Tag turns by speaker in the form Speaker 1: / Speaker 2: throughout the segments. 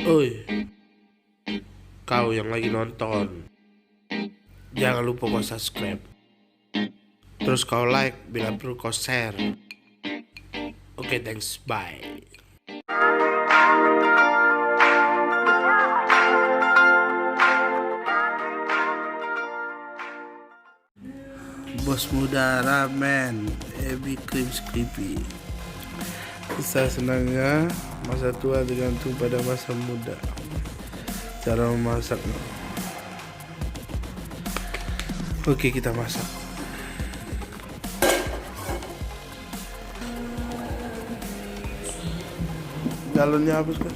Speaker 1: Oi, kau yang lagi nonton, jangan lupa kau subscribe. Terus kau like, bila perlu kau share. Oke, thanks, bye. Bos muda ramen, Ebi Cream Creepy. Kisah senangnya masa tua tergantung pada masa muda. Cara memasaknya. Oke, kita masak. Galonnya habis kan?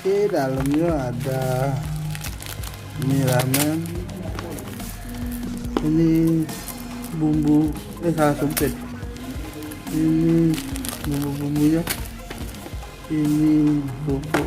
Speaker 1: Oke, dalamnya ada mie ramen, ini bumbu, salah sumpit, ini bumbu-bumbunya, ini bubuk